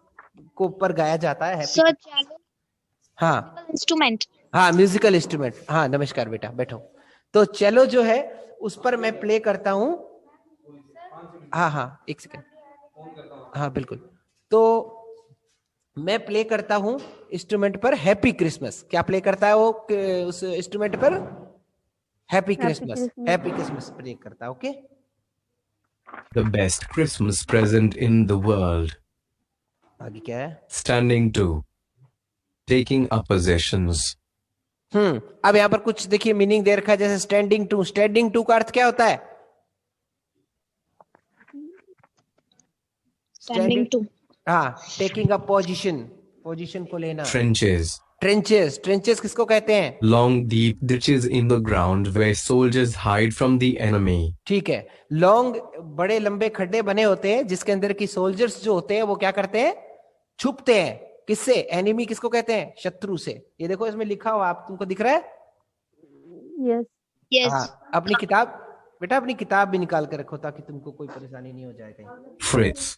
Speaker 1: को ऊपर गाया जाता है।
Speaker 3: Sir, cello
Speaker 1: हाँ
Speaker 3: instrument.
Speaker 1: हाँ, म्यूजिकल इंस्ट्रूमेंट। हाँ, नमस्कार बेटा, बैठो। तो चेलो जो है उस पर मैं प्ले करता हूँ। हाँ हाँ, एक सेकेंड। हाँ बिल्कुल। तो मैं प्ले करता हूँ इंस्ट्रूमेंट पर हैप्पी क्रिसमस। क्या प्ले करता है वो उस इंस्ट्रूमेंट पर? Happy Christmas. Happy Christmas play करता है। Okay.
Speaker 2: The best Christmas present in the world.
Speaker 1: आगे क्या है?
Speaker 2: Standing to. Taking up possessions.
Speaker 1: अब यहाँ पर कुछ देखिए मीनिंग दे रखा है, जैसे स्टैंडिंग टू। स्टैंडिंग टू का अर्थ क्या होता है?
Speaker 3: Standing to.
Speaker 1: हाँ, टेकिंग अ पोजीशन, पोजीशन को लेना।
Speaker 2: Trenches.
Speaker 1: ट्रेंचेस। ट्रेंचेस किसको कहते हैं?
Speaker 2: Long deep ditches in the ground where soldiers hide from the enemy.
Speaker 1: ठीक है, लॉन्ग बड़े लंबे खड्डे बने होते हैं जिसके अंदर की सोल्जर्स जो होते हैं वो क्या करते हैं? छुपते हैं। किससे? एनिमी किसको कहते हैं? शत्रु से। ये देखो इसमें लिखा हुआ, आप तुमको दिख रहा है?
Speaker 3: Yes. Yes.
Speaker 1: हाँ, अपनी किताब बेटा, अपनी किताब भी निकाल कर रखो ताकि तुमको कोई परेशानी नहीं हो जाए कहीं।
Speaker 2: Fritz.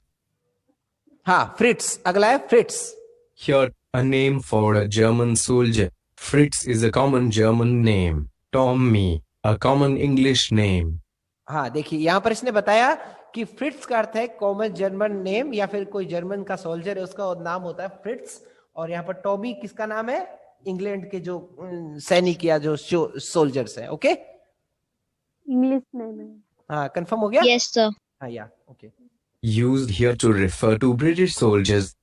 Speaker 1: हाँ, फ्रिट्स। अगला है फ्रिट्स।
Speaker 2: Here, a name for a German soldier. Fritz is a common German name. Tommy, a common English name.
Speaker 1: हाँ, देखिए यहाँ पर इसने बताया कि फ्रिट्स का अर्थ है कॉमन जर्मन नेम, या फिर कोई जर्मन का सोल्जर है उसका नाम होता है फ्रिट्स। और यहाँ पर टॉमी किसका नाम है? इंग्लैंड के जो सैनिक या जो सोल्जर्स है। Okay,
Speaker 3: English name.
Speaker 1: हाँ, कंफर्म हो गया?
Speaker 3: Yes, sir.
Speaker 1: हाँ, या okay.
Speaker 2: Used here to refer to British soldiers.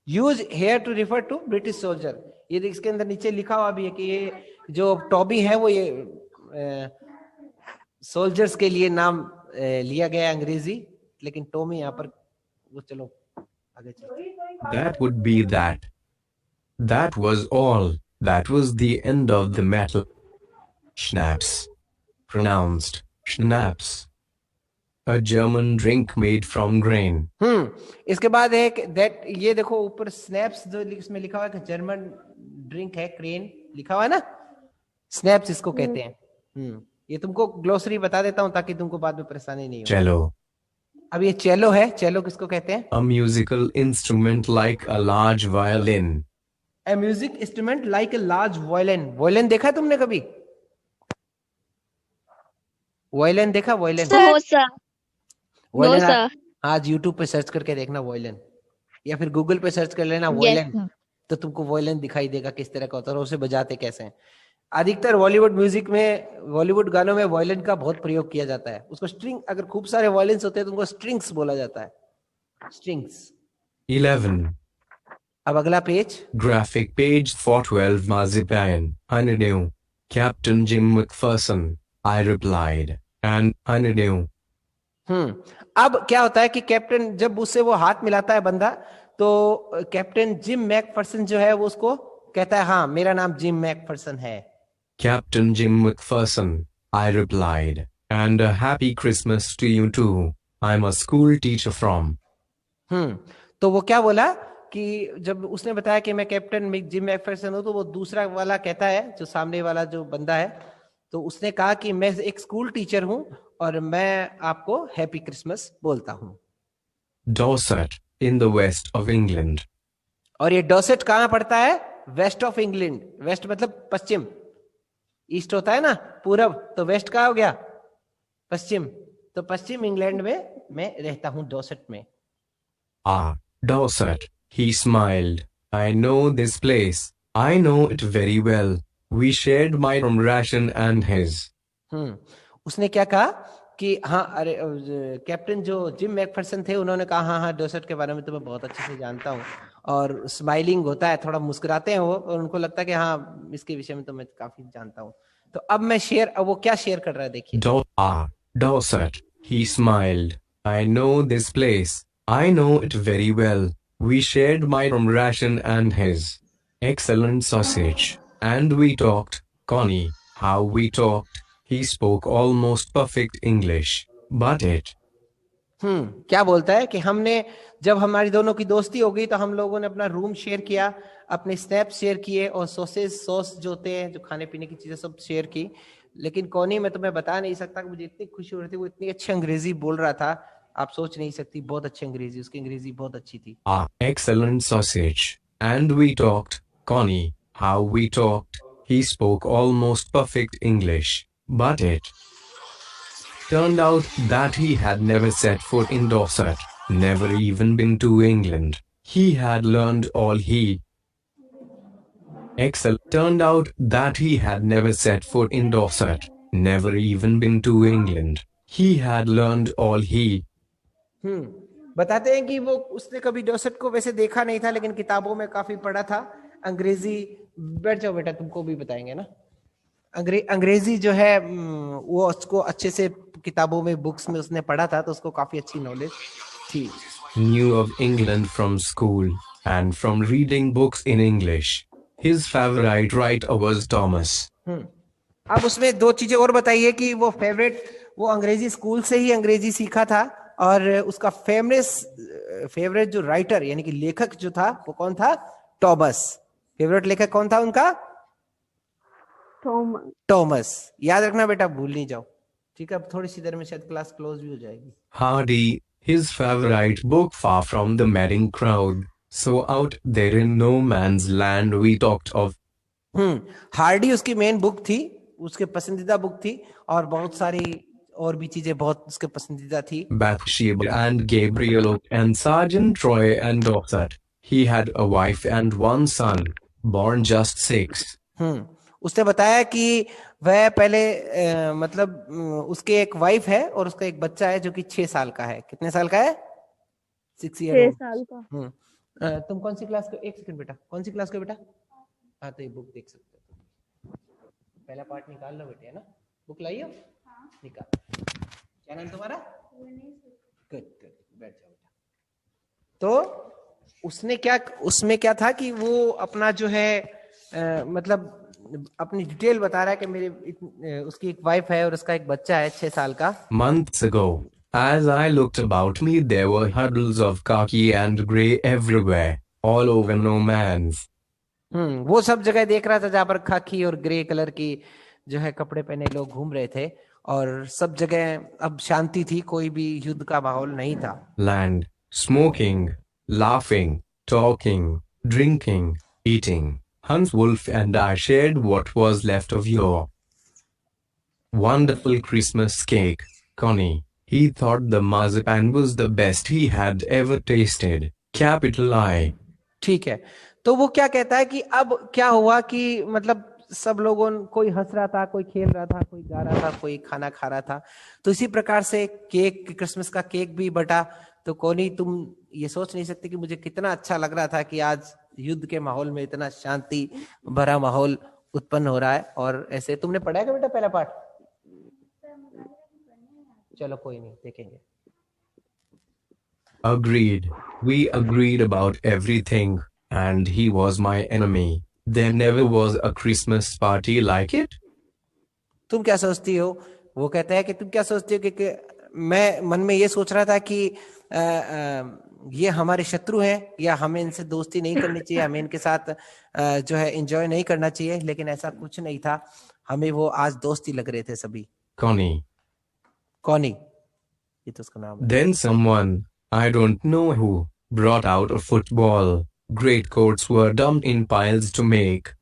Speaker 1: Use here to refer to British soldier. ये इसके अंदर नीचे लिखा हुआ भी है कि ये जो टॉबी है वो ये सोल्जर्स के लिए नाम लिया गया अंग्रेजी, लेकिन टॉमी यहाँ पर वो, चलो आगे चलो।
Speaker 2: That would be that. That was all. That was the end of the matter. Schnapps. Pronounced schnapps. A German drink made from grain.
Speaker 1: इसके बाद है दैट, ये देखो ऊपर स्नैप्स जो इसमें लिखा हुआ है कि जर्मन ड्रिंक है, क्रेन लिखा हुआ है ना, स्नैप्स इसको कहते हैं। ये तुमको ग्लोसरी बता देता हूं ताकि तुमको बाद में परेशानी नहीं हो।
Speaker 2: Cello.
Speaker 1: अब ये चेलो है। चेलो किसको कहते हैं?
Speaker 2: A musical instrument like a large violin.
Speaker 1: A music instrument like a large violin. Violin देखा है तुमने कभी? वायलिन देखा? Violin?
Speaker 3: No, sir. No,
Speaker 1: violin
Speaker 3: sir.
Speaker 1: आज यूट्यूब पे सर्च करके देखना वायलिन, या फिर गूगल पे सर्च कर लेना
Speaker 3: Yes,
Speaker 1: वायलिन,
Speaker 3: sir.
Speaker 1: तो तुमको वायलिन दिखाई देगा किस तरह का होता है और उसे बजाते कैसे हैं। अधिकतर बॉलीवुड म्यूजिक में, बॉलीवुड गानों में वायलिन का बहुत प्रयोग किया जाता है। उसको स्ट्रिंग, अगर खूब सारे वायलिन्स होते हैं तो उनको स्ट्रिंग्स बोला जाता है। स्ट्रिंग्स।
Speaker 2: 11.
Speaker 1: अब अगला page.
Speaker 2: Graphic page for 12 Marzipan. Honeydew. Captain Jim McPherson. I replied. And honeydew.
Speaker 1: अब क्या होता है कि कैप्टन, जब उससे वो हाथ मिलाता है बंदा, तो कैप्टन जिम मैकफर्सन जो है वो उसको कहता है, हाँ मेरा नाम जिम मैकफर्सन है।
Speaker 2: Captain Jim McPherson. I replied. And a happy Christmas to you too. I'm a school teacher from.
Speaker 1: तो वो क्या बोला कि जब उसने बताया कि मैं कैप्टन जिम मैकफर्सन हूं, तो वो दूसरा वाला कहता है, जो सामने वाला जो बंदा है, तो उसने कहा कि मैं एक स्कूल टीचर हूं और मैं आपको हैप्पी क्रिसमस बोलता हूं।
Speaker 2: Dorset, in the west of England.
Speaker 1: और ये डॉसेट कहाँ पड़ता है? Waste of England. वेस्ट मतलब पश्चिम, ईस्ट होता है ना पूरब, तो वेस्ट कहाँ हो गया? पश्चिम। तो पश्चिम इंग्लैंड में मैं रहता हूँ, डॉसेट में।
Speaker 2: Ah, Dorset, he smiled. I know this place. I know it very well. We shared my ration and his.
Speaker 1: उसने क्या कहा कि हाँ, अरे कैप्टन जो जिम मैकफरसन थे उन्होंने कहा हाँ हाँ डॉसेट के बारे में तो मैं बहुत अच्छे से जानता हूँ। और स्माइलिंग होता है, थोड़ा मुस्कुराते हैं वो, और उनको लगता है कि हाँ इसके विषय में तो मैं काफी जानता हूँ। तो अब मैं अब वो क्या शेयर कर रहा है देखिए।
Speaker 2: Dorset, he smiled. I know this place. I know it very well. We shared my ration and his. Excellent sausage. And we talked, Connie, how we talked. He spoke almost perfect English. But it.
Speaker 1: क्या बोलता है कि हमने, जब हमारी दोनों की दोस्ती हो गई तो हम लोगों ने अपना रूम शेयर किया, अपने स्नैप शेयर किए, और सॉस जो होते हैं, जो खाने पीने की चीजें सब शेयर की। लेकिन कौनी, मैं तुम्हें बता नहीं सकता कि मुझे इतनी खुशी हो रही थी, वो इतनी अच्छी अंग्रेजी बोल रहा था, आप सोच नहीं सकती, बहुत अच्छी अंग्रेजी, उसकी अंग्रेजी बहुत अच्छी थी।
Speaker 2: Excellent sausage. And we talked, Connie, how we talked. He spoke almost perfect English. But it turned out that he had never set foot in Dorset, never even been to England. He had learned all he turned out that he had never set foot in Dorset, never even been to England. He had learned all he.
Speaker 1: बताते हैं कि वो उसने कभी डॉसेट को वैसे देखा नहीं था, लेकिन किताबों में काफी पढ़ा था। अंग्रेजी, बैठ जाओ बेटा, तुमको भी बताएंगे ना। अंग्रेजी जो है वो उसको अच्छे से किताबों में, बुक्स में उसने पढ़ा था, तो उसको काफी अच्छी नॉलेज थी।
Speaker 2: Knew of England from school and from reading books in English. His favorite writer was Thomas.
Speaker 1: अब उसमें दो चीजें और बताइए कि वो वो अंग्रेजी स्कूल से ही अंग्रेजी सीखा था, और उसका फेवरेट जो राइटर यानी कि लेखक जो था वो कौन था? टॉमस। फेवरेट लेखक कौन था उनका? टॉमस। याद रखना बेटा, भूल नहीं जाओ, ठीक है? अब थोड़ी सी देर में शायद क्लास क्लोज भी हो जाएगी।
Speaker 2: Hardy, his favorite book, Far from the Madding Crowd. So out there in no man's land we talked of.
Speaker 1: Hardy उसकी मेन बुक थी, उसके पसंदीदा बुक थी, और बहुत सारी और भी चीजें बहुत उसके पसंदीदा थी।
Speaker 2: Bathsheba and Gabriel and Sergeant Troy and Dorset. He had a wife and one son, born just 6.
Speaker 1: उसने बताया कि वह पहले उसके एक वाइफ है और उसका एक बच्चा है जो कि 6 साल का है। कितने साल का है? 6 ईयर का। तुम कौन सी क्लास को? एक सेकंड बेटा, कौन सी क्लास को बेटा? हाँ, तो ये बुक देख सकते हो, पहला पार्ट निकाल लो बेटे, है ना? बुक लाइए, निकाल। क्या नाम तुम्हारा? गुड, बैठ जाओ बेटा। तो उसमें क्या था कि वो अपना जो है अपनी डिटेल बता रहा है कि उसकी एक वाइफ है और उसका एक बच्चा है 6 साल का।
Speaker 2: Months ago, as I looked about me, there were huddles of khaki and grey everywhere, all over no man's.
Speaker 1: वो सब जगह देख रहा था जहां पर खाकी और ग्रे कलर की जो है कपड़े पहने लोग घूम रहे थे, और सब जगह अब शांति थी, कोई भी युद्ध का माहौल नहीं था।
Speaker 2: Land, smoking, laughing, talking, drinking, eating. Hans Wolf and I shared what was left of your wonderful Christmas cake, Connie. He thought the marzipan was the best he had ever tasted. Capital I.
Speaker 1: ठीक है, तो वो क्या कहता है कि अब क्या हुआ कि सब लोगों, कोई हंस रहा था, कोई खेल रहा था, कोई गा रहा था, कोई खाना खा रहा था। तो इसी प्रकार से क्रिसमस का केक भी बटा। तो कोनी, तुम ये सोच नहीं सकते कि मुझे कितना अच्छा लग रहा था कि आज युद्ध के माहौल में इतना शांति भरा माहौल उत्पन्न हो रहा है। और ऐसे तुमने पढ़ा है क्या बेटा पहला पाठ? चलो कोई नहीं, देखेंगे।
Speaker 2: Agreed. We agreed about everything, and he was my enemy. There never was a Christmas party like it.
Speaker 1: तुम क्या सोचती हो? वो कहता है कि तुम क्या सोचती हो कि मैं मन में ये सोच रहा था कि ये हमारे शत्रु हैं, या हमें इनसे दोस्ती नहीं करनी चाहिए, हमें इनके साथ जो है एंजॉय नहीं करना चाहिए, लेकिन ऐसा कुछ नहीं था। हमें वो आज दोस्त ही लग रहे थे सभी।
Speaker 2: Connie.
Speaker 1: कौनी, ये तो उसका नाम है।
Speaker 2: Then someone, I don't know who, brought out a football. Great coats were dumped in piles to make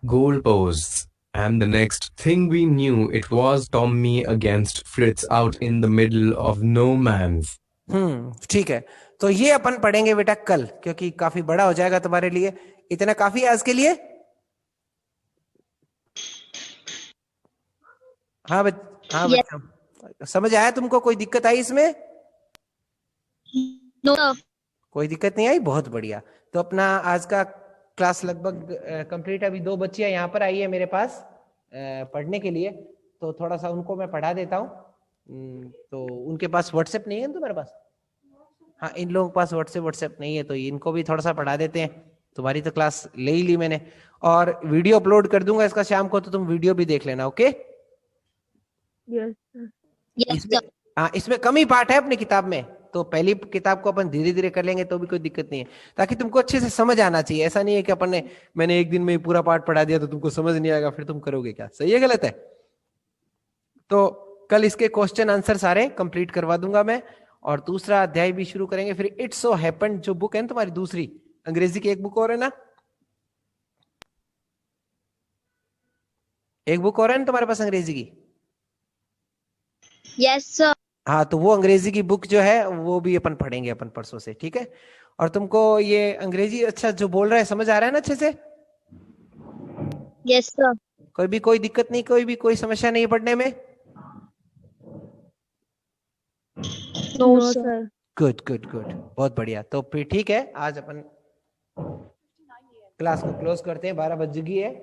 Speaker 2: goal posts. And the next thing we knew, it was Tommy against Fritz out in the middle of no man's.
Speaker 1: ठीक है, तो ये अपन पढ़ेंगे बेटा कल, क्योंकि काफी बड़ा हो जाएगा तुम्हारे लिए। इतना काफी है आज के लिए। हाँ हाँ
Speaker 3: Yes.
Speaker 1: बच्चा, समझ आया तुमको? कोई दिक्कत आई इसमें?
Speaker 3: No, sir.
Speaker 1: कोई दिक्कत नहीं आई? बहुत बढ़िया। तो अपना आज का क्लास लगभग कंप्लीट। अभी 2 बच्चियां यहाँ पर आई है मेरे पास पढ़ने के लिए, तो थोड़ा सा उनको मैं पढ़ा देता हूँ। तो उनके पास व्हाट्सएप नहीं है ना तुम्हारे पास? हाँ, इन लोगों के पास व्हाट्सएप नहीं है, तो इनको भी थोड़ा सा पढ़ा देते हैं। तुम्हारी तो क्लास ले ही ली मैंने, और वीडियो अपलोड कर दूंगा इसका शाम को, तो तुम वीडियो भी देख लेना। ओके?
Speaker 3: Yes, sir. Yes,
Speaker 1: इसमें
Speaker 3: sir.
Speaker 1: हाँ, इसमें कम ही पार्ट है अपनी किताब में, तो पहली किताब को अपन धीरे धीरे कर लेंगे तो भी कोई दिक्कत नहीं है, ताकि तुमको अच्छे से समझ आना चाहिए। ऐसा नहीं है कि अपन ने मैंने एक दिन में पूरा पार्ट पढ़ा दिया तो तुमको समझ नहीं आएगा, फिर तुम करोगे क्या? सही है गलत है? तो कल इसके क्वेश्चन आंसर सारे कंप्लीट करवा दूंगा मैं, और दूसरा अध्याय भी शुरू करेंगे। फिर इट्स सो हैपेंड जो बुक है ना तुम्हारी दूसरी, अंग्रेजी की एक बुक और है ना, एक बुक और है ना तुम्हारे पास अंग्रेजी की?
Speaker 3: Yes, sir.
Speaker 1: हाँ, तो वो अंग्रेजी की बुक जो है वो भी अपन पढ़ेंगे अपन परसों से, ठीक है? और तुमको ये अंग्रेजी अच्छा जो बोल रहा है समझ आ रहा है ना अच्छे से?
Speaker 3: Yes, sir.
Speaker 1: कोई दिक्कत नहीं, कोई समस्या नहीं पढ़ने में?
Speaker 3: No, sir.
Speaker 1: Good good good, बहुत बढ़िया। तो फिर ठीक है, आज अपन क्लास को क्लोज करते हैं, 12 बज गई है।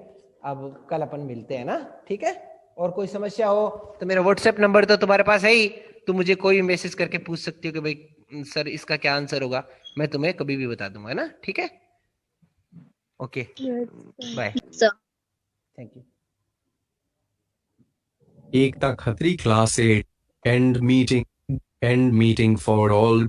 Speaker 1: अब कल अपन मिलते हैं ना, ठीक है? और कोई समस्या हो तो मेरा व्हाट्सएप नंबर तो तुम्हारे पास है ही, तुम मुझे कोई मैसेज करके पूछ सकती हो कि भाई सर इसका क्या आंसर होगा, मैं तुम्हें कभी भी बता दूंगा ना, ठीक है? Okay,
Speaker 3: Yes,
Speaker 1: bye,
Speaker 3: sir.
Speaker 1: Thank you.
Speaker 2: Ekta Khatri Class 8 End meeting for all